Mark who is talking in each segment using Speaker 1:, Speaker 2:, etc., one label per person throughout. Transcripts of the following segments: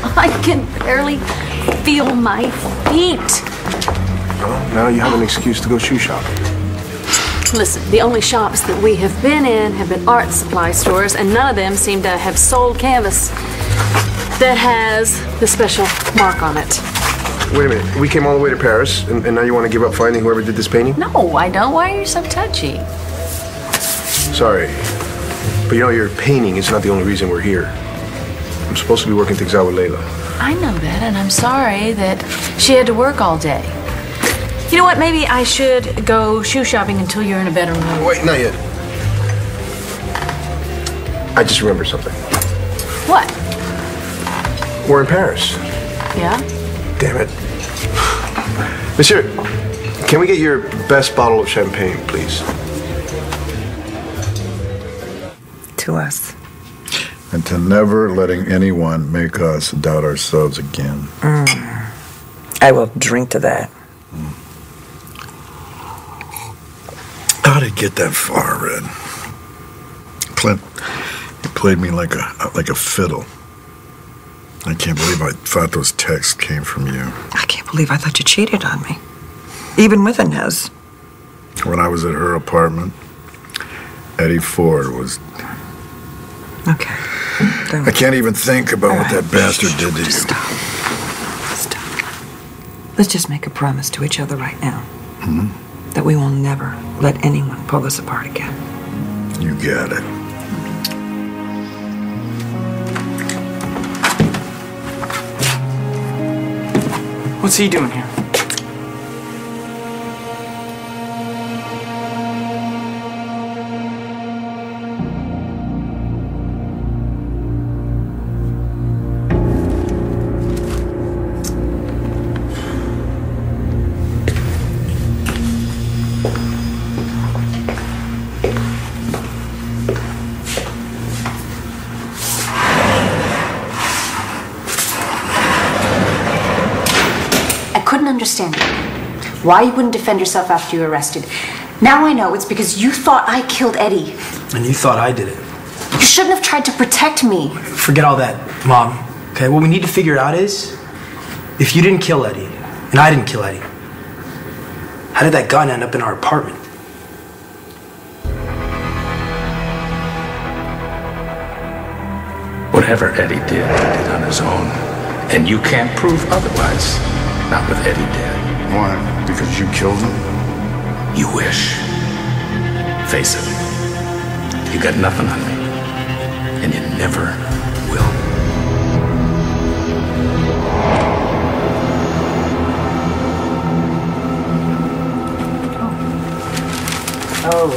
Speaker 1: I can barely feel my feet.
Speaker 2: Well, now you have an excuse to go shoe shopping.
Speaker 1: Listen, the only shops that we have been in have been art supply stores, and none of them seem to have sold canvas that has the special mark on it.
Speaker 2: Wait a minute. We came all the way to Paris, and now you want to give up finding whoever did this painting?
Speaker 1: No, I don't. Why are you so touchy?
Speaker 2: Sorry. But you know, your painting is not the only reason we're here. I'm supposed to be working things out with Layla.
Speaker 1: I know that, and I'm sorry that she had to work all day. You know what? Maybe I should go shoe shopping until you're in a better mood.
Speaker 2: Wait, not yet. I just remembered something.
Speaker 1: What?
Speaker 2: We're in Paris.
Speaker 1: Yeah?
Speaker 2: Damn it. Monsieur, can we get your best bottle of champagne, please?
Speaker 3: To us.
Speaker 4: And to never letting anyone make us doubt ourselves again.
Speaker 3: I will drink to that.
Speaker 4: How did it get that far, Red? Clint, you played me like a fiddle. I can't believe I thought those texts came from you.
Speaker 3: I can't believe I thought you cheated on me. Even with Inez.
Speaker 4: When I was at her apartment, Eddie Ford was...
Speaker 3: Okay.
Speaker 4: I can't even think about what that bastard did to you.
Speaker 3: Stop. Stop. Let's just make a promise to each other right now. That we will never let anyone pull us apart again.
Speaker 4: You got it.
Speaker 5: What's he doing here?
Speaker 6: Understand why you wouldn't defend yourself after you were arrested. Now I know it's because you thought I killed Eddie.
Speaker 5: And you thought I did it.
Speaker 6: You shouldn't have tried to protect me.
Speaker 5: Forget all that, Mom. Okay, what we need to figure out is, if you didn't kill Eddie, and I didn't kill Eddie, how did that gun end up in our apartment?
Speaker 7: Whatever Eddie did, he did on his own. And you can't prove otherwise. Not with Eddie dead.
Speaker 4: Why? Because you killed him?
Speaker 7: You wish. Face it. You got nothing on me. And you never will.
Speaker 3: Oh.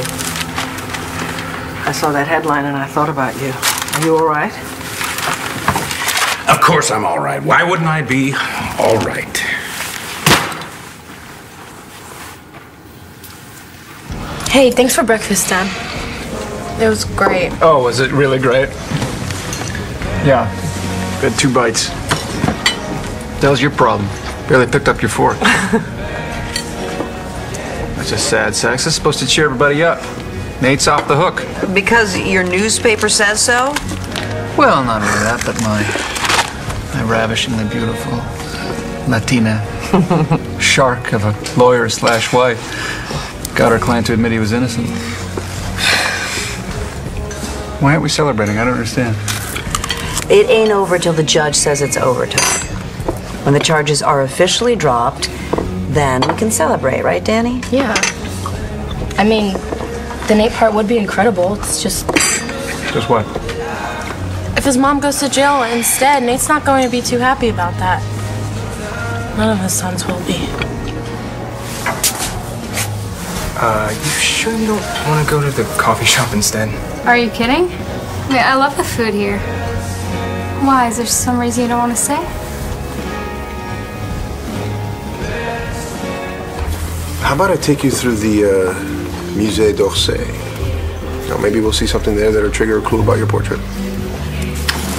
Speaker 3: I saw that headline and I thought about you. Are you all right?
Speaker 7: Of course I'm all right. Why wouldn't I be all right?
Speaker 8: Hey, thanks for breakfast, Dad. It was great.
Speaker 9: Oh, was it really great? Yeah. Had 2 bites. That was your problem. Barely picked up your fork. That's just sad sex. It's supposed to cheer everybody up. Nate's off the hook.
Speaker 3: Because your newspaper says so?
Speaker 9: Well, not only that, but my ravishingly beautiful Latina shark of a lawyer/wife got our client to admit he was innocent. Why aren't we celebrating? I don't understand.
Speaker 10: It ain't over till the judge says it's over, Todd. When the charges are officially dropped, then we can celebrate, right, Danny?
Speaker 8: Yeah. I mean, the Nate part would be incredible. It's just...
Speaker 9: Just what?
Speaker 8: If his mom goes to jail instead, Nate's not going to be too happy about that. None of his sons will be.
Speaker 5: You sure you don't want to go to the coffee shop instead?
Speaker 11: Are you kidding? I mean, I love the food here. Why? Is there some reason you don't want to stay?
Speaker 2: How about I take you through the Musée d'Orsay? Now, maybe we'll see something there that'll trigger a clue about your portrait.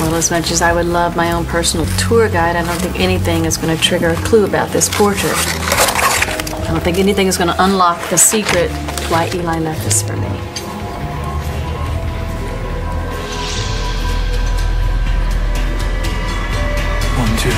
Speaker 1: Well, as much as I would love my own personal tour guide, I don't think anything is going to trigger a clue about this portrait. I don't think anything is going to unlock the secret why Eli left this for me.
Speaker 5: too.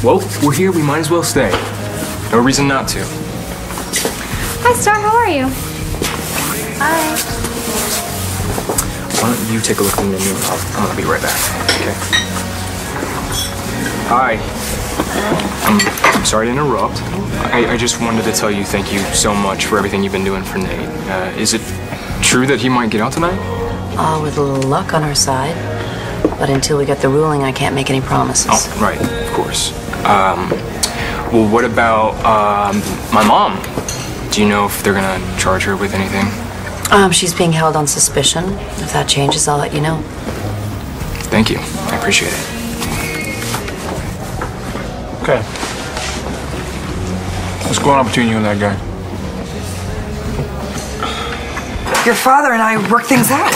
Speaker 12: Well, we're here, we might as well stay. No reason not to.
Speaker 11: Hi, Star. How are you? Hi.
Speaker 12: Why don't you take a look at the menu? I'll be right back, okay? Hi. I'm sorry to interrupt. I just wanted to tell you thank you so much for everything you've been doing for Nate. Is it true that he might get out tonight?
Speaker 10: With a little luck on our side. But until we get the ruling, I can't make any promises.
Speaker 12: Oh, right, of course. Well, what about, my mom? Do you know if they're gonna charge her with anything?
Speaker 10: She's being held on suspicion. If that changes, I'll let you know.
Speaker 12: Thank you. I appreciate it.
Speaker 13: Okay. What's going on between you and that guy?
Speaker 3: Your father and I worked things out.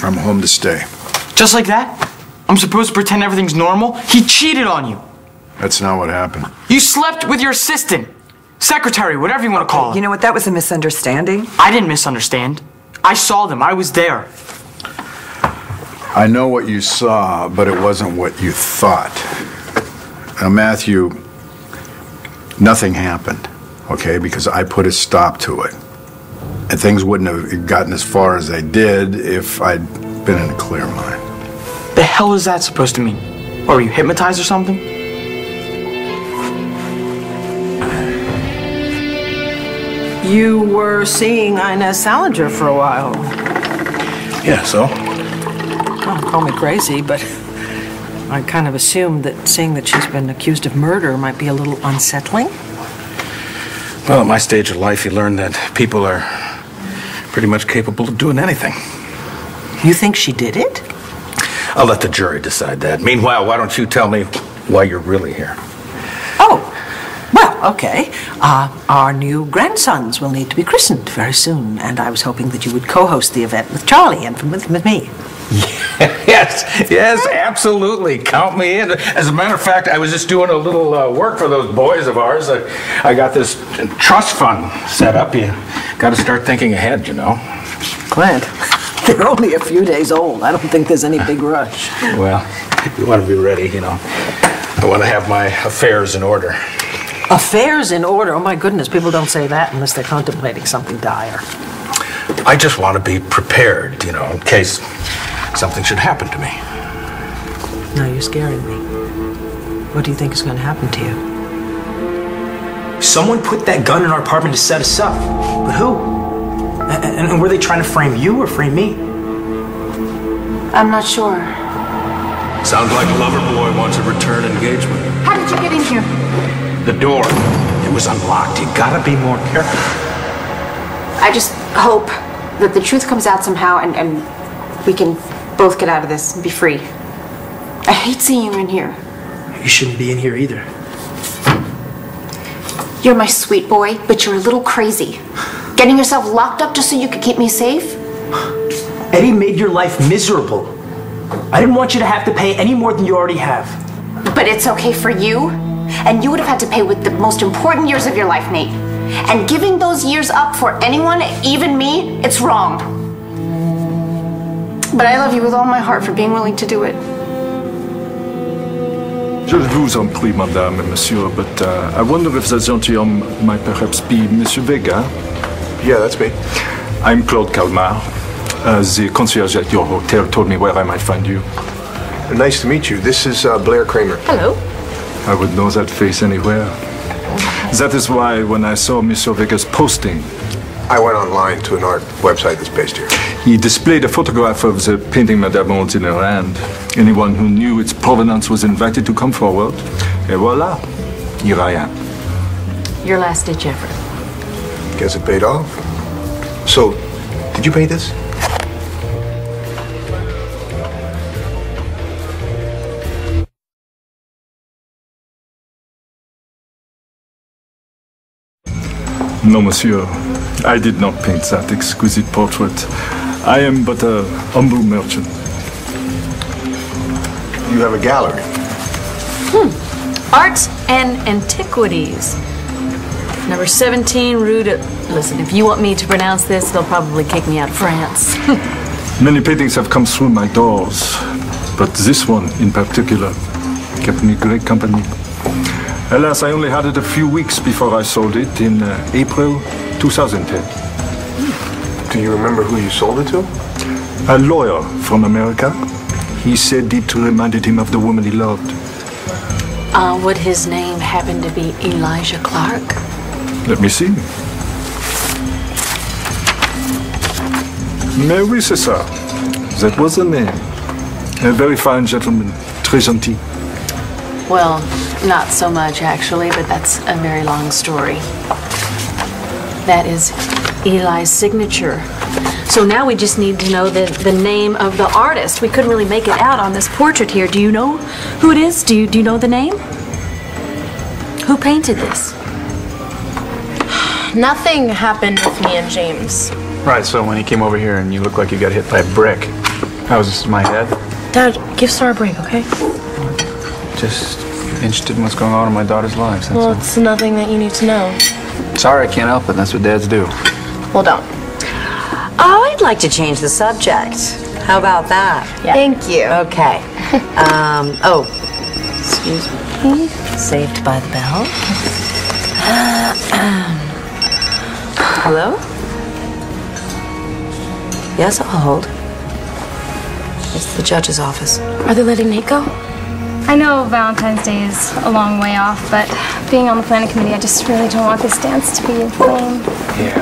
Speaker 4: I'm home to stay.
Speaker 5: Just like that? I'm supposed to pretend everything's normal? He cheated on you.
Speaker 4: That's not what happened.
Speaker 5: You slept with your assistant. Secretary, whatever you want to call her.
Speaker 3: You know what? That was a misunderstanding.
Speaker 5: I didn't misunderstand. I saw them. I was there.
Speaker 4: I know what you saw, but it wasn't what you thought. Now, Matthew, nothing happened, okay? Because I put a stop to it. And things wouldn't have gotten as far as they did if I'd been in a clear mind.
Speaker 5: The hell is that supposed to mean? Or were you hypnotized or something?
Speaker 3: You were seeing Inez Salinger for a while.
Speaker 13: Yeah, so?
Speaker 3: Well, call me crazy, but I kind of assumed that seeing that she's been accused of murder might be a little unsettling.
Speaker 13: Well, at my stage of life, you learn that people are pretty much capable of doing anything.
Speaker 3: You think she did it?
Speaker 13: I'll let the jury decide that. Meanwhile, why don't you tell me why you're really here?
Speaker 3: Oh, well, okay. Our new grandsons will need to be christened very soon, and I was hoping that you would co-host the event with Charlie and with me.
Speaker 13: Yes, absolutely. Count me in. As a matter of fact, I was just doing a little work for those boys of ours. I got this trust fund set up. You got to start thinking ahead, you know.
Speaker 3: Clint, they're only a few days old. I don't think there's any big rush.
Speaker 13: Well, you want to be ready, you know. I want to have my affairs in order.
Speaker 3: Affairs in order? Oh, my goodness. People don't say that unless they're contemplating something dire.
Speaker 13: I just want to be prepared, you know, in case something should happen to me.
Speaker 3: No, you're scaring me. What do you think is going to happen to you?
Speaker 5: Someone put that gun in our apartment to set us up. But who? And were they trying to frame you or frame me?
Speaker 6: I'm not sure.
Speaker 13: Sounds like Loverboy wants a return engagement.
Speaker 6: How did you get in here?
Speaker 13: The door, it was unlocked. You gotta be more careful.
Speaker 6: I just hope that the truth comes out somehow and we can both get out of this and be free. I hate seeing you in here.
Speaker 5: You shouldn't be in here either.
Speaker 6: You're my sweet boy, but you're a little crazy. Getting yourself locked up just so you could keep me safe?
Speaker 5: Eddie made your life miserable. I didn't want you to have to pay any more than you already have.
Speaker 6: But it's okay for you. And you would have had to pay with the most important years of your life, Nate. And giving those years up for anyone, even me, it's wrong. But I love you with all my heart for being willing to do it.
Speaker 14: Je vous en prie, madame and monsieur, but I wonder if the gentilhomme might perhaps be Monsieur Vega?
Speaker 2: Yeah, that's me.
Speaker 14: I'm Claude Calmar. The concierge at your hotel told me where I might find you.
Speaker 2: Nice to meet you. This is Blair Kramer.
Speaker 6: Hello.
Speaker 14: I would know that face anywhere. That is why when I saw Monsieur Vega's posting,
Speaker 2: I went online to an art website that's based here.
Speaker 14: He displayed a photograph of the painting Madame holds in her hand. Anyone who knew its provenance was invited to come forward. Et voila, here I am.
Speaker 1: Your last-ditch effort.
Speaker 2: Guess it paid off. So, did you paint this?
Speaker 14: No, monsieur. I did not paint that exquisite portrait. I am but a humble merchant.
Speaker 2: You have a gallery.
Speaker 1: Arts and Antiquities. Number 17, Rue de... Listen, if you want me to pronounce this, they'll probably kick me out of France.
Speaker 14: Many paintings have come through my doors, but this one in particular kept me great company. Alas, I only had it a few weeks before I sold it in April 2010.
Speaker 2: Do you remember who you sold it to?
Speaker 14: A lawyer from America. He said it reminded him of the woman he loved.
Speaker 1: Would his name happen to be Elijah Clark?
Speaker 14: Let me see. Mais oui, c'est ça. That was the name. A very fine gentleman, très gentil.
Speaker 1: Well, not so much, actually, but that's a very long story. That is Eli's signature. So now we just need to know the name of the artist. We couldn't really make it out on this portrait here. Do you know who it is? Do you know the name? Who painted this?
Speaker 8: Nothing happened with me and James.
Speaker 9: Right, so when he came over here and you looked like you got hit by a brick, how was this in my head?
Speaker 8: Dad, give Star a break, okay?
Speaker 9: Just interested in what's going on in my daughter's lives.
Speaker 8: Well, it's nothing that you need to know.
Speaker 9: Sorry, I can't help it. That's what dads do.
Speaker 8: Well, don't.
Speaker 10: Oh, I'd like to change the subject. How about that?
Speaker 8: Yeah.
Speaker 6: Thank you.
Speaker 10: Okay. Oh, excuse me. Saved by the bell. Hello? Yes, I'll hold. It's the judge's office.
Speaker 8: Are they letting Nate go?
Speaker 11: I know Valentine's Day is a long way off, but being on the planning committee, I just really don't want this dance to be in vain.
Speaker 12: Yeah.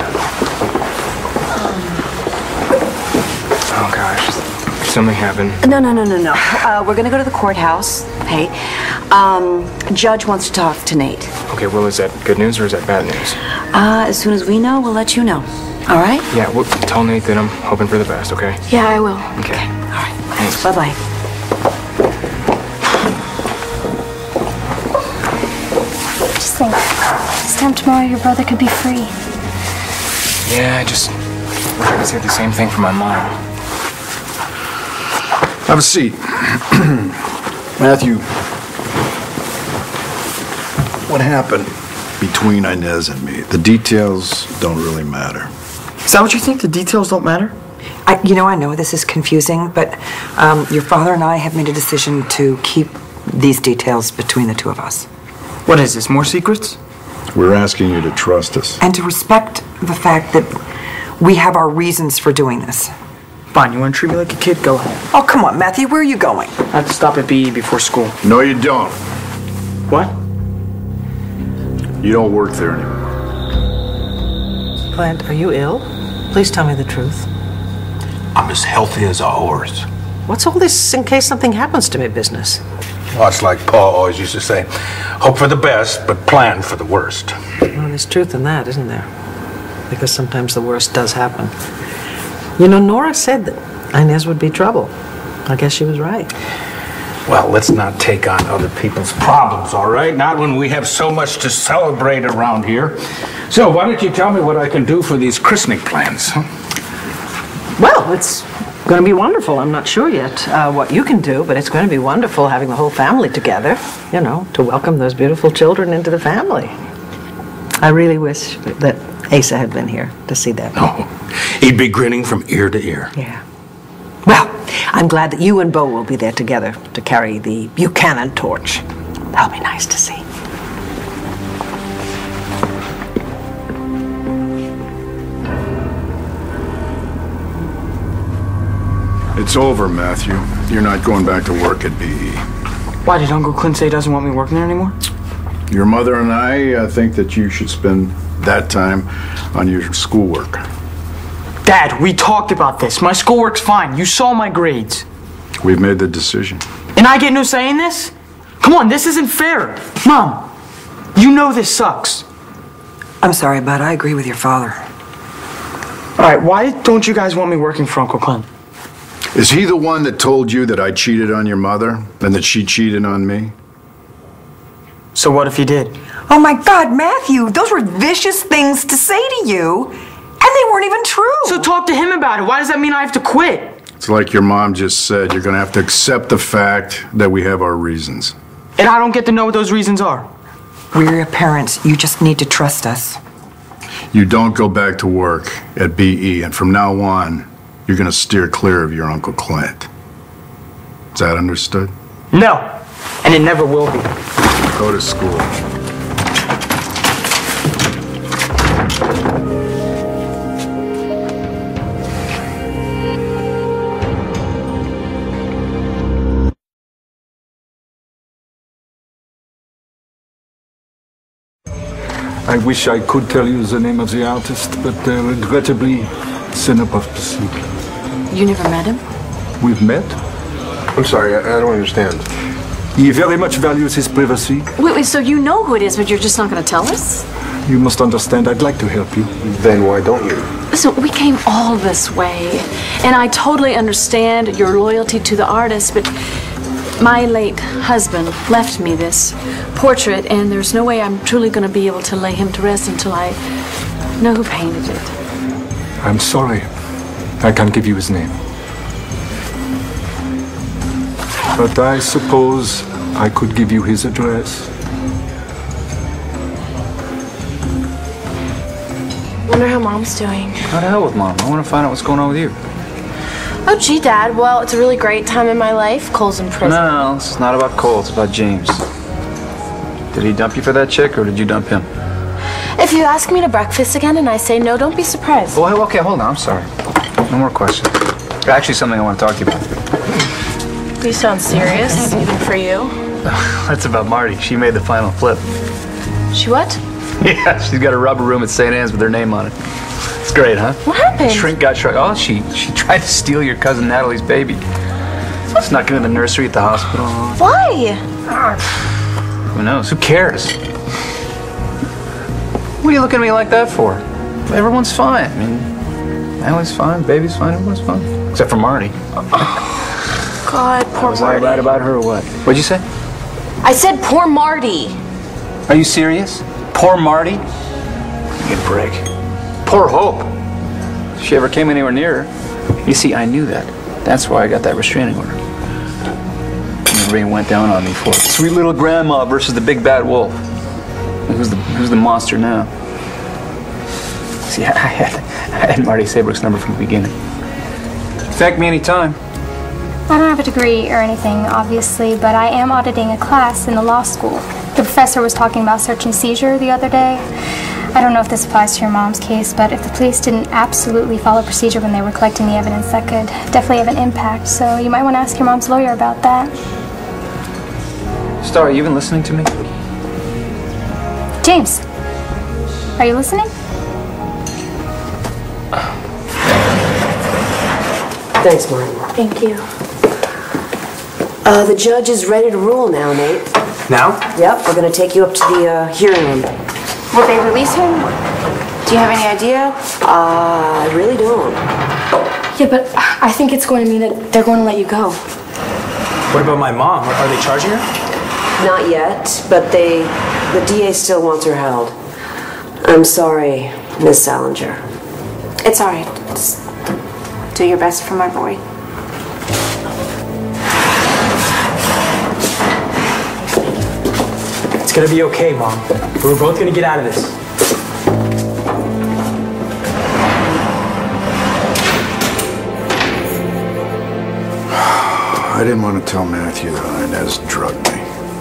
Speaker 12: Oh gosh, something happened.
Speaker 10: No. We're gonna go to the courthouse. Hey, judge wants to talk to Nate.
Speaker 12: Okay, well, is that good news or is that bad news?
Speaker 10: As soon as we know, we'll let you know. All right?
Speaker 12: Yeah, well, tell Nate that I'm hoping for the best, okay?
Speaker 8: Yeah, I will.
Speaker 12: Okay.
Speaker 10: All right.
Speaker 12: Thanks.
Speaker 10: Bye-bye.
Speaker 11: Just think, this time tomorrow your brother could be free.
Speaker 12: Yeah, I just wish I could say the same thing for my mom.
Speaker 4: Have a seat. Matthew, what happened between Inez and me? The details don't really matter.
Speaker 5: Is that what you think? The details don't matter?
Speaker 3: I know this is confusing, but your father and I have made a decision to keep these details between the two of us.
Speaker 5: What is this, more secrets?
Speaker 4: We're asking you to trust us.
Speaker 3: And to respect the fact that we have our reasons for doing this.
Speaker 5: Fine, you want to treat me like a kid? Go ahead.
Speaker 3: Oh, come on, Matthew, where are you going?
Speaker 5: I have to stop at BE before school.
Speaker 4: No, you don't.
Speaker 5: What?
Speaker 4: You don't work there anymore.
Speaker 3: Clint, are you ill? Please tell me the truth.
Speaker 7: I'm as healthy as a horse.
Speaker 3: What's all this in case something happens to me business?
Speaker 7: Well, it's like Paul always used to say, hope for the best, but plan for the worst.
Speaker 3: Well, there's truth in that, isn't there? Because sometimes the worst does happen. You know, Nora said that Inez would be trouble. I guess she was right.
Speaker 13: Well, let's not take on other people's problems, all right? Not when we have so much to celebrate around here. So, why don't you tell me what I can do for these christening plans, huh?
Speaker 3: Well, it's going to be wonderful. I'm not sure yet what you can do, but it's going to be wonderful having the whole family together, to welcome those beautiful children into the family. I really wish that Asa had been here to see that.
Speaker 7: Oh, he'd be grinning from ear to ear.
Speaker 3: Yeah. Well, I'm glad that you and Bo will be there together to carry the Buchanan torch. That'll be nice to see.
Speaker 4: It's over, Matthew. You're not going back to work at BE.
Speaker 5: Why did Uncle Clint say he doesn't want me working there anymore?
Speaker 4: Your mother and I think that you should spend that time
Speaker 14: on your schoolwork.
Speaker 5: Dad, we talked about this. My schoolwork's fine. You saw my grades.
Speaker 14: We've made the decision.
Speaker 5: And I get no say in this? Come on, this isn't fair. Mom, you know this sucks.
Speaker 15: I'm sorry, bud. I agree with your father.
Speaker 5: All right, why don't you guys want me working for Uncle Clint?
Speaker 4: Is he the one that told you that I cheated on your mother and that she cheated on me?
Speaker 5: So what if he did?
Speaker 15: Oh my God, Matthew, those were vicious things to say to you, and they weren't even true.
Speaker 5: So talk to him about it. Why does that mean I have to quit?
Speaker 4: It's like your mom just said, you're gonna have to accept the fact that we have our reasons.
Speaker 5: And I don't get to know what those reasons are.
Speaker 15: We're your parents. You just need to trust us.
Speaker 4: You don't go back to work at BE, and from now on, you're gonna steer clear of your Uncle Clint. Is that understood?
Speaker 5: No, and it never will be.
Speaker 4: Go to school.
Speaker 14: I wish I could tell you the name of the artist, but regrettably, c'est not possible.
Speaker 1: You never met him?
Speaker 14: We've met.
Speaker 2: I'm sorry, I don't understand.
Speaker 14: He very much values his privacy.
Speaker 1: Wait, so you know who it is, but you're just not going to tell us?
Speaker 14: You must understand, I'd like to help you.
Speaker 2: Then why don't you?
Speaker 1: Listen, we came all this way, and I totally understand your loyalty to the artist, but my late husband left me this portrait, and there's no way I'm truly going to be able to lay him to rest until I know who painted it.
Speaker 14: I'm sorry. I can't give you his name. But I suppose I could give you his address.
Speaker 8: Wonder how Mom's doing.
Speaker 9: How the hell with Mom? I want to find out what's going on with you.
Speaker 8: Oh, gee, Dad. Well, it's a really great time in my life. Cole's in prison.
Speaker 9: No, it's not about Cole. It's about James. Did he dump you for that chick, or did you dump him?
Speaker 8: If you ask me to breakfast again and I say no, don't be surprised.
Speaker 9: Oh, okay, hold on. I'm sorry. No more questions. Actually, something I want to talk to you about.
Speaker 8: You sound serious, even for you.
Speaker 9: That's about Marty. She made the final flip.
Speaker 8: She what?
Speaker 9: Yeah, she's got a rubber room at St. Anne's with her name on it. It's great, huh?
Speaker 8: What happened?
Speaker 9: Shrink got shrunk. Oh, she tried to steal your cousin Natalie's baby. Snuck into the nursery at the hospital.
Speaker 8: Why?
Speaker 9: Who knows? Who cares? What are you looking at me like that for? Everyone's fine. I mean, Natalie's fine, baby's fine, everyone's fine. Except for Marty.
Speaker 8: God, poor
Speaker 9: Was
Speaker 8: Marty.
Speaker 9: I right about her or what? What'd you say?
Speaker 8: I said poor Marty.
Speaker 9: Are you serious? Poor Marty? Get a break. Poor Hope. If she ever came anywhere near her. You see, I knew that. That's why I got that restraining order. And the rain went down on me for sweet little grandma versus the big bad wolf. Who's the monster now? See, I had Marty Saybrook's number from the beginning. Thank me anytime.
Speaker 11: I don't have a degree or anything, obviously, but I am auditing a class in the law school. The professor was talking about search and seizure the other day. I don't know if this applies to your mom's case, but if the police didn't absolutely follow procedure when they were collecting the evidence, that could definitely have an impact. So you might want to ask your mom's lawyer about that.
Speaker 9: Star, are you even listening to me?
Speaker 11: James, are you listening?
Speaker 16: Thanks, Martin.
Speaker 8: Thank you.
Speaker 16: The judge is ready to rule now, Nate.
Speaker 5: Now?
Speaker 16: Yep, we're gonna take you up to the hearing room.
Speaker 6: Will they release him? Do you have any idea?
Speaker 16: I really don't.
Speaker 11: Yeah, but I think it's going to mean that they're going to let you go.
Speaker 5: What about my mom? Are they charging her?
Speaker 16: Not yet, but the DA still wants her held. I'm sorry, Miss Salinger.
Speaker 6: It's all right. Just do your best for my boy.
Speaker 5: It's gonna be okay, Mom. We're both gonna get out of this.
Speaker 4: I didn't want to tell Matthew that Inez drugged me.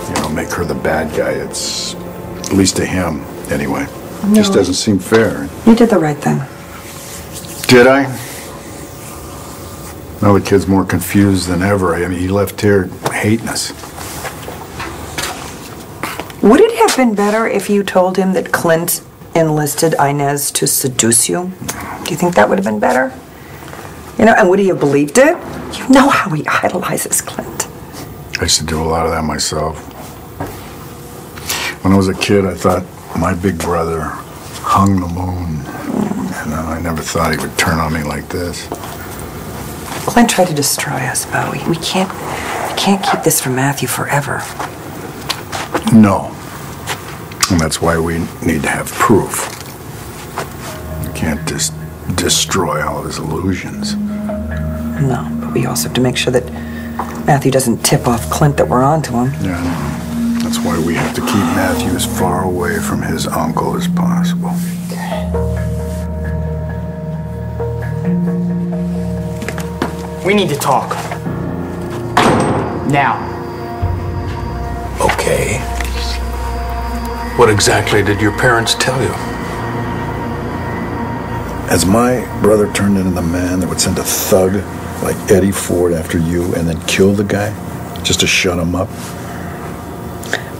Speaker 4: You know, make her the bad guy. It's, at least to him, anyway.
Speaker 15: No.
Speaker 4: Just doesn't seem fair.
Speaker 15: You did the right thing.
Speaker 4: Did I? Now the kid's more confused than ever. I mean, he left here hating us.
Speaker 15: Would it have been better if you told him that Clint enlisted Inez to seduce you? Do you think that would have been better? You know, and would he have believed it? You know how he idolizes Clint.
Speaker 4: I used to do a lot of that myself. When I was a kid, I thought my big brother hung the moon. And I never thought he would turn on me like this.
Speaker 15: Clint tried to destroy us, Bo. We can't keep this from Matthew forever.
Speaker 4: No. And that's why we need to have proof. You can't just destroy all of his illusions.
Speaker 15: No, but we also have to make sure that Matthew doesn't tip off Clint that we're on to him.
Speaker 4: Yeah, I know. That's why we have to keep Matthew as far away from his uncle as possible.
Speaker 5: We need to talk. Now.
Speaker 13: Okay. What exactly did your parents tell you?
Speaker 4: As my brother turned into the man that would send a thug like Eddie Ford after you and then kill the guy just to shut him up.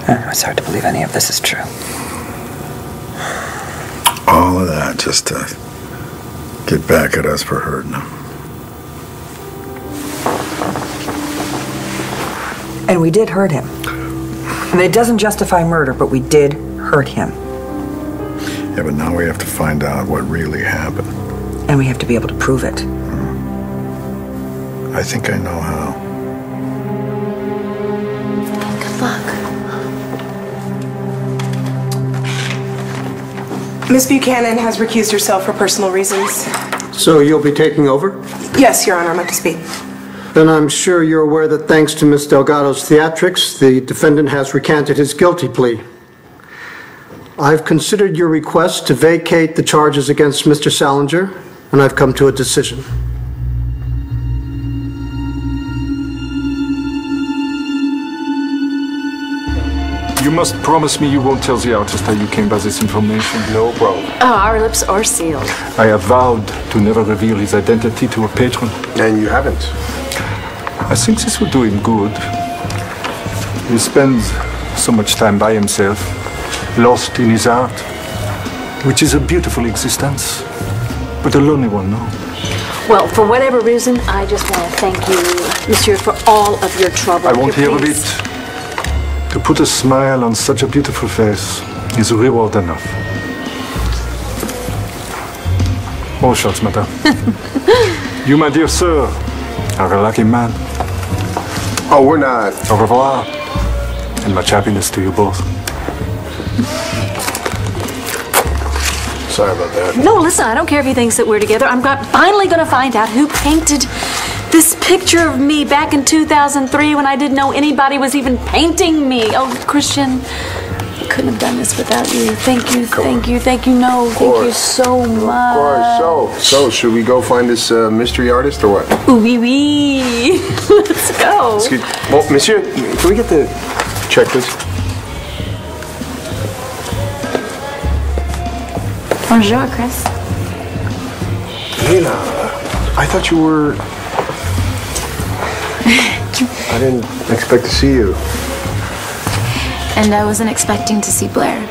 Speaker 15: It's hard to believe any of this is true.
Speaker 4: All of that just to get back at us for hurting him.
Speaker 15: And we did hurt him. I mean, it doesn't justify murder, but we did hurt him.
Speaker 4: Yeah, but now we have to find out what really happened.
Speaker 15: And we have to be able to prove it.
Speaker 4: I think I know how.
Speaker 8: Good luck.
Speaker 17: Miss Buchanan has recused herself for personal reasons.
Speaker 18: So you'll be taking over?
Speaker 17: Yes, Your Honor, I'm up to speed.
Speaker 18: Then I'm sure you're aware that thanks to Miss Delgado's theatrics, the defendant has recanted his guilty plea. I've considered your request to vacate the charges against Mr. Salinger, and I've come to a decision.
Speaker 14: You must promise me you won't tell the artist how you came by this information.
Speaker 2: No problem.
Speaker 1: Oh, our lips are sealed.
Speaker 14: I have vowed to never reveal his identity to a patron.
Speaker 2: And you haven't.
Speaker 14: I think this will do him good. He spends so much time by himself, lost in his art, which is a beautiful existence, but a lonely one, no?
Speaker 1: Well, for whatever reason, I just want to thank you, Monsieur, for all of your trouble.
Speaker 14: I won't hear of it. To put a smile on such a beautiful face is reward enough. More shots, madame. You, my dear sir, are a lucky man.
Speaker 2: Oh, we're not.
Speaker 14: Au revoir. And much happiness to you both.
Speaker 2: Sorry about that.
Speaker 1: No, listen, I don't care if he thinks that we're together. I'm finally going to find out who painted this picture of me back in 2003 when I didn't know anybody was even painting me. Oh, Christian, I couldn't have done this without you. Thank you, thank you, thank you. No, thank you so much.
Speaker 2: Of course. So should we go find this mystery artist or what?
Speaker 1: Ooh, wee wee. Let's go.
Speaker 2: Excuse, well, monsieur, can we get the check, please?
Speaker 6: Bonjour, Chris.
Speaker 2: Lena, I thought you were... I didn't expect to see you.
Speaker 6: And I wasn't expecting to see Blair.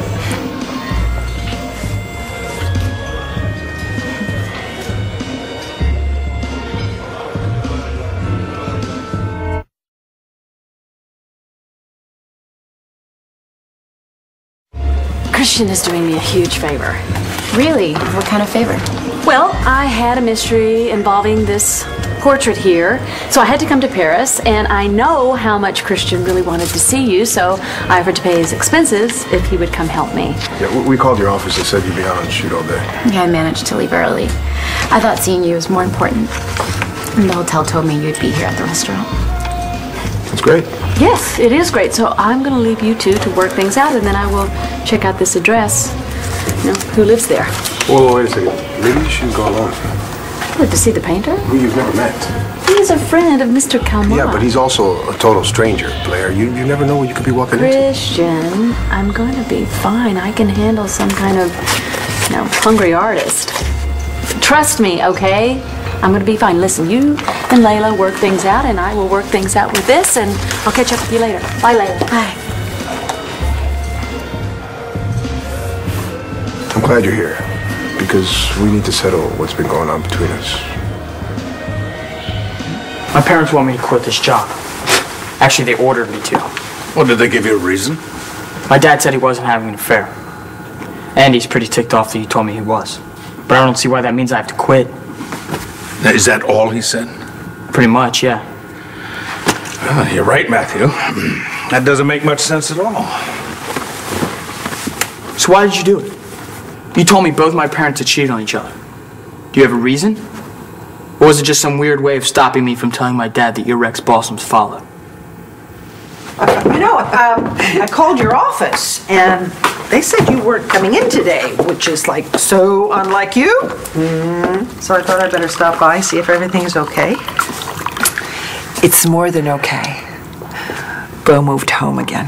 Speaker 1: Christian is doing me a huge favor.
Speaker 6: Really? What kind of favor?
Speaker 1: Well, I had a mystery involving this portrait here, so I had to come to Paris, and I know how much Christian really wanted to see you, so I offered to pay his expenses if he would come help me.
Speaker 2: Yeah, we called your office and said you'd be on shoot all day.
Speaker 6: Yeah, I managed to leave early. I thought seeing you was more important. And the hotel told me you'd be here at the restaurant.
Speaker 2: That's great.
Speaker 1: Yes, it is great, so I'm going to leave you two to work things out, and then I will check out this address. You know, who lives there?
Speaker 2: Whoa, wait a second. Maybe you shouldn't go alone.
Speaker 1: What, to see the painter?
Speaker 2: Who you've never met.
Speaker 1: He's a friend of Mr. Calmont.
Speaker 2: Yeah, but he's also a total stranger, Blair. You never know what you could be walking into.
Speaker 1: Christian, I'm going to be fine. I can handle some kind of, hungry artist. Trust me, okay? I'm going to be fine. Listen, you and Layla work things out, and I will work things out with this, and I'll catch up with you later. Bye, Layla. Bye.
Speaker 2: I'm glad you're here, because we need to settle what's been going on between us.
Speaker 5: My parents want me to quit this job. Actually, they ordered me to.
Speaker 13: Well, did they give you a reason?
Speaker 5: My dad said he wasn't having an affair. And he's pretty ticked off that he told me he was. But I don't see why that means I have to quit.
Speaker 13: Now, is that all he said?
Speaker 5: Pretty much, yeah.
Speaker 13: Well, you're right, Matthew. That doesn't make much sense at all.
Speaker 5: So why did you do it? You told me both my parents had cheated on each other. Do you have a reason? Or was it just some weird way of stopping me from telling my dad that you're Rex Balsam's father?
Speaker 3: You know, I called your office, and they said you weren't coming in today, which is like so unlike you. So I thought I'd better stop by, see if everything's okay.
Speaker 15: It's more than okay. Bo moved home again.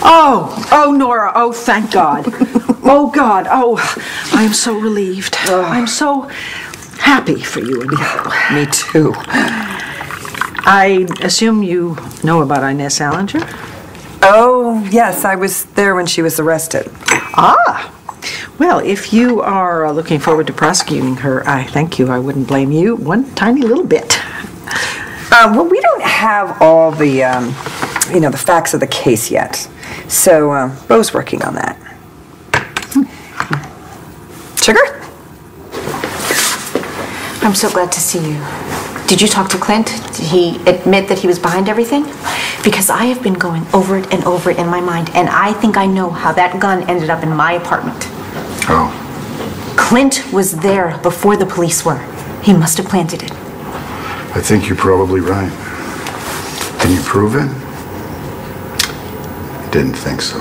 Speaker 3: Oh, Nora, oh, thank God. Oh, God, oh, I am so relieved. I'm so happy for you and Bo.
Speaker 15: Me too.
Speaker 3: I assume you know about Inez Salinger?
Speaker 15: Oh, yes, I was there when she was arrested.
Speaker 3: Ah, well, if you are looking forward to prosecuting her, I thank you. I wouldn't blame you one tiny little bit.
Speaker 15: Well, we don't have all the, the facts of the case yet. So, Bo's working on that. Sugar?
Speaker 6: I'm so glad to see you. Did you talk to Clint? Did he admit that he was behind everything? Because I have been going over it and over it in my mind, and I think I know how that gun ended up in my apartment.
Speaker 2: How?
Speaker 6: Clint was there before the police were. He must have planted it.
Speaker 4: I think you're probably right. Can you prove it? Didn't think so.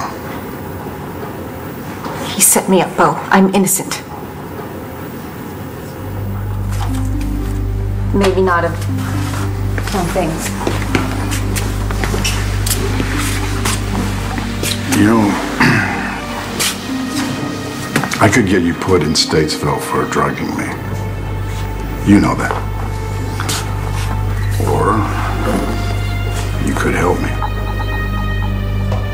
Speaker 6: He set me up, Bo. I'm innocent. Maybe not of some things.
Speaker 4: You know, I could get you put in Statesville for drugging me. You know that. Or you could help me.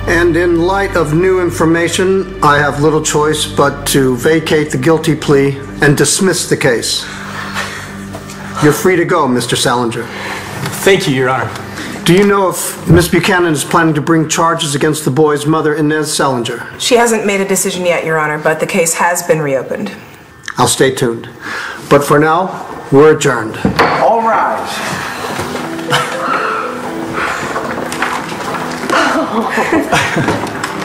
Speaker 18: And in light of new information, I have little choice but to vacate the guilty plea and dismiss the case. You're free to go, Mr. Salinger.
Speaker 5: Thank you, Your Honor.
Speaker 18: Do you know if Miss Buchanan is planning to bring charges against the boy's mother, Inez Salinger?
Speaker 17: She hasn't made a decision yet, Your Honor, but the case has been reopened.
Speaker 18: I'll stay tuned. But for now, we're adjourned.
Speaker 13: All rise.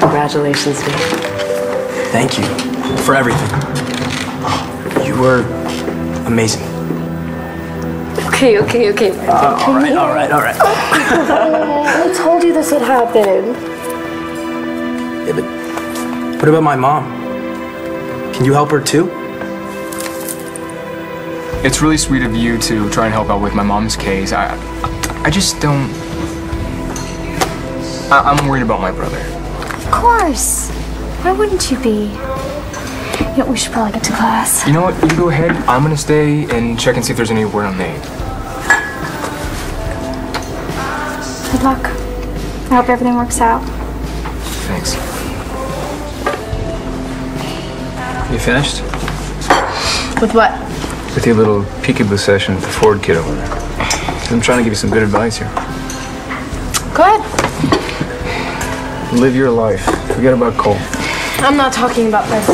Speaker 10: Congratulations, Dave.
Speaker 5: Thank you for everything. You were amazing.
Speaker 8: Okay.
Speaker 5: All right.
Speaker 8: I told you this would happen.
Speaker 5: Yeah, but what about my mom? Can you help her too?
Speaker 12: It's really sweet of you to try and help out with my mom's case. I just don't... I'm worried about my brother.
Speaker 11: Of course. Why wouldn't you be? You know, we should probably get to class.
Speaker 12: You know what? You go ahead. I'm gonna stay and check and see if there's any word on Nate.
Speaker 11: Good luck. I hope everything works out.
Speaker 12: Thanks.
Speaker 9: You finished?
Speaker 8: With what?
Speaker 9: With your little peekaboo session with the Ford kid over there. I'm trying to give you some good advice here.
Speaker 8: Go ahead.
Speaker 9: Live your life. Forget about Cole.
Speaker 8: I'm not talking about this.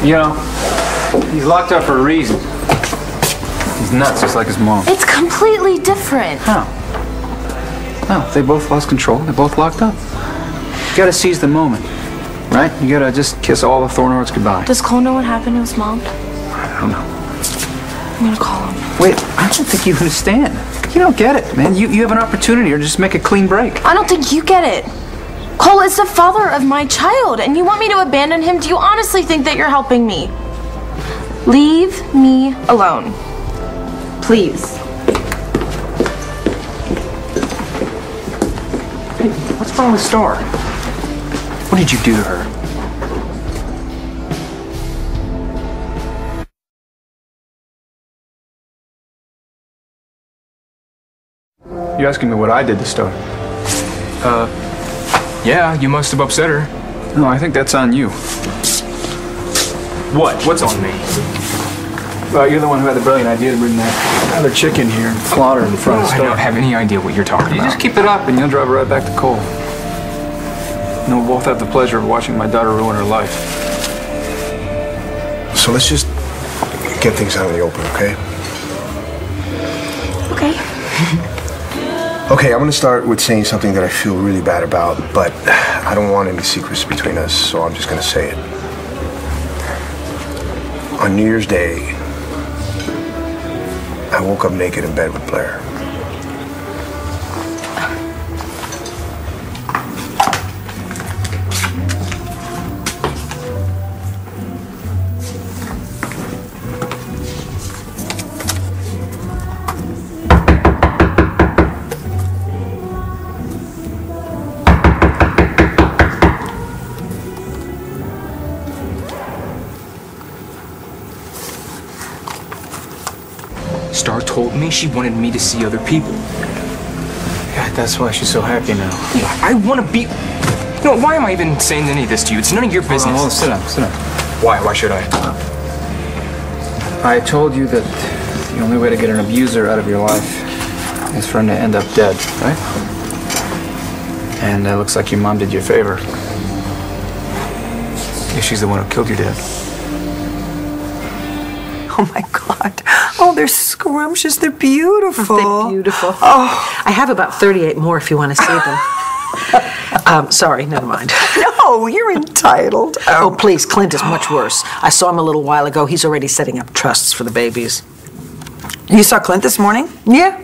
Speaker 9: You know, he's locked up for a reason. He's nuts, just like his mom.
Speaker 8: It's completely different.
Speaker 9: How? No, they both lost control. They're both locked up. You gotta seize the moment, right? You gotta just kiss all the Thornhorns goodbye.
Speaker 8: Does Cole know what happened to his mom?
Speaker 9: I don't know.
Speaker 8: I'm gonna call him.
Speaker 9: Wait, I don't think you understand. You don't get it, man. You have an opportunity to just make a clean break.
Speaker 8: I don't think you get it. Cole is the father of my child, and you want me to abandon him? Do you honestly think that you're helping me? Leave me alone. Please.
Speaker 5: Hey, what's wrong with Star? What did you do to her?
Speaker 9: You're asking me what I did to Star?
Speaker 12: Yeah, you must have upset her.
Speaker 9: No, I think that's on you.
Speaker 12: What? What's on me?
Speaker 9: Well, you're the one who had the brilliant idea to bring that other chick in here and slaughter her in front of the
Speaker 12: I
Speaker 9: store.
Speaker 12: don't have any idea what you're talking
Speaker 9: You
Speaker 12: about.
Speaker 9: just keep it up and you'll drive her right back to Cole. And we'll both have the pleasure of watching my daughter ruin her life.
Speaker 2: So let's just get things out in the open, okay?
Speaker 6: Okay.
Speaker 2: Okay, I'm gonna start with saying something that I feel really bad about, but I don't want any secrets between us, so I'm just gonna say it. On New Year's Day, I woke up naked in bed with Blair.
Speaker 12: Star told me she wanted me to see other people.
Speaker 9: Yeah, that's why she's so happy now.
Speaker 12: I want to be... You know, why am I even saying any of this to you? It's none of your business.
Speaker 9: Hold on, sit down, sit down.
Speaker 12: Why? Why should I?
Speaker 9: I told you that the only way to get an abuser out of your life is for him to end up dead, right? And it looks like your mom did you a favor. Yeah, she's the one who killed your dad.
Speaker 15: Oh my God. Oh, they're scrumptious. They're beautiful.
Speaker 3: They're beautiful.
Speaker 15: Oh.
Speaker 3: I have about 38 more if you want to see them. Sorry, never mind.
Speaker 15: No, you're entitled.
Speaker 3: Oh, please, Clint is much worse. I saw him a little while ago. He's already setting up trusts for the babies.
Speaker 15: You saw Clint this morning?
Speaker 3: Yeah.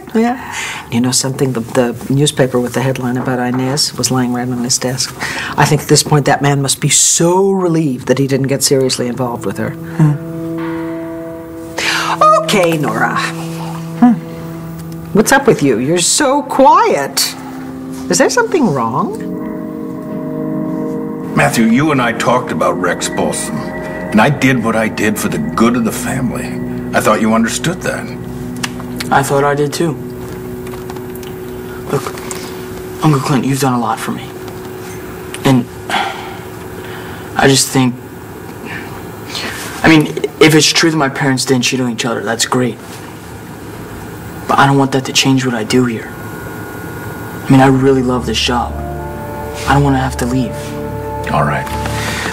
Speaker 3: You know something? The newspaper with the headline about Inez was lying right on his desk. I think at this point that man must be so relieved that he didn't get seriously involved with her. Okay, Nora. What's up with you? You're so quiet. Is there something wrong?
Speaker 13: Matthew, you and I talked about Rex Bolson, and I did what I did for the good of the family. I thought you understood that.
Speaker 5: I thought I did too. Look, Uncle Clint, you've done a lot for me. And I just think, I mean, if it's true that my parents didn't cheat on each other, that's great. But I don't want that to change what I do here. I mean, I really love this job. I don't want to have to leave.
Speaker 13: All right,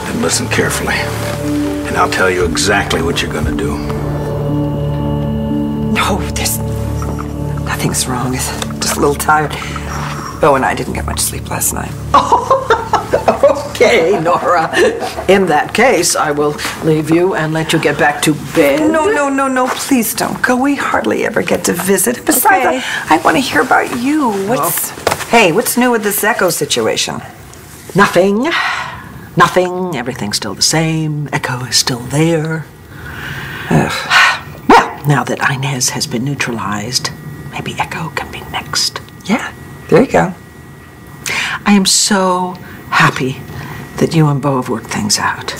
Speaker 13: then listen carefully, and I'll tell you exactly what you're gonna do.
Speaker 15: No, there's nothing's wrong. It's just a little tired. Bo and I didn't get much sleep last night.
Speaker 3: Okay, Nora. In that case, I will leave you and let you get back to bed.
Speaker 15: No, please don't go. We hardly ever get to visit. Besides,
Speaker 3: Okay.
Speaker 15: I want to hear about you. Hey, what's new with this Echo situation?
Speaker 3: Nothing. Everything's still the same. Echo is still there. Well, now that Inez has been neutralized, maybe Echo can be next.
Speaker 15: Yeah, there you go.
Speaker 3: I am so happy that you and Bo have worked things out.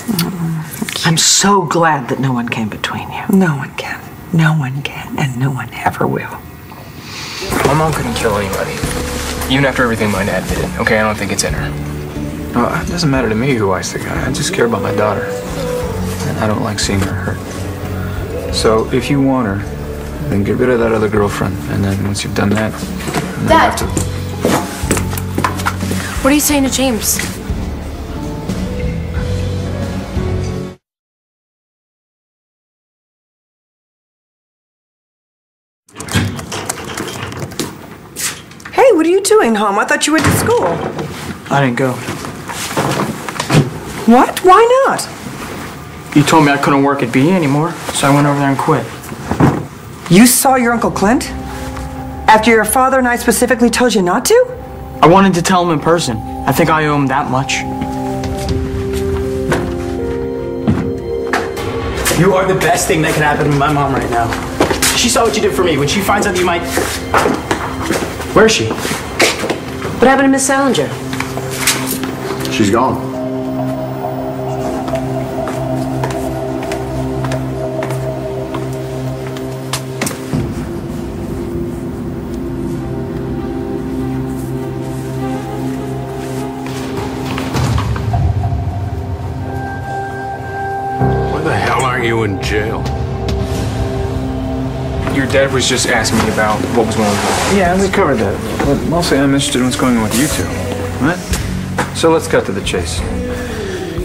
Speaker 3: I'm so glad that no one came between you.
Speaker 15: No one can. No one can, and no one ever will.
Speaker 12: My mom couldn't kill anybody. Even after everything my dad did. Okay, I don't think it's in her.
Speaker 9: Well, it doesn't matter to me who I stick on. I just care about my daughter. And I don't like seeing her hurt. So if you want her, then get rid of that other girlfriend. And then once you've done that, then you have to...
Speaker 8: What are you saying to James?
Speaker 15: Hey, what are you doing home? I thought you went to school.
Speaker 5: I didn't go.
Speaker 15: What? Why not?
Speaker 5: You told me I couldn't work at BE anymore, so I went over there and quit.
Speaker 15: You saw your Uncle Clint? After your father and I specifically told you not to?
Speaker 5: I wanted to tell him in person. I think I owe him that much. You are the best thing that can happen to my mom right now. She saw what you did for me. When she finds out that you might... Where is she?
Speaker 10: What happened to Miss Salinger?
Speaker 2: She's gone.
Speaker 13: Where the hell
Speaker 7: you in jail?
Speaker 12: Your dad was just asking me about what was going on.
Speaker 9: Yeah, we covered that. But mostly I'm interested in what's going on with you two. Right? So let's cut to the chase.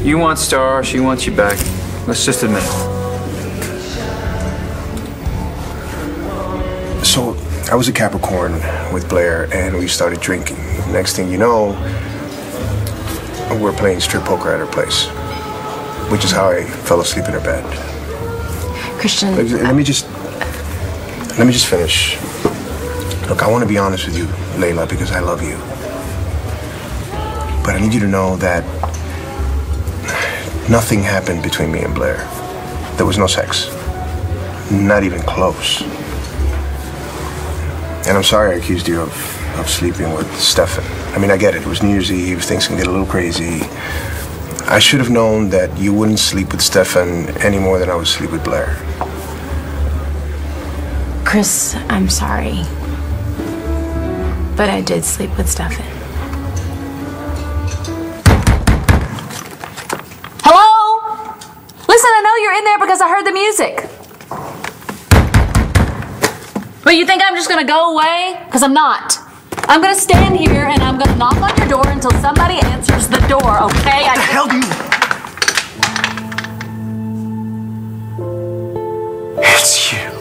Speaker 9: You want Star, she wants you back. Let's just admit it.
Speaker 2: So, I was a Capricorn with Blair, and we started drinking. Next thing you know, we're playing strip poker at her place, which is how I fell asleep in her bed.
Speaker 6: Christian,
Speaker 2: Let me just finish. Look, I want to be honest with you, Layla, because I love you. But I need you to know that nothing happened between me and Blair. There was no sex. Not even close. And I'm sorry I accused you of sleeping with Stefan. I mean, I get it. It was New Year's Eve. Things can get a little crazy. I should have known that you wouldn't sleep with Stefan any more than I would sleep with Blair.
Speaker 6: Chris, I'm sorry. But I did sleep with Stefan.
Speaker 1: Hello? Listen, I know you're in there because I heard the music. But you think I'm just gonna go away? Because I'm not. I'm gonna stand here and I'm gonna knock on your door until somebody answers the door, okay?
Speaker 2: What the hell do you... It's you.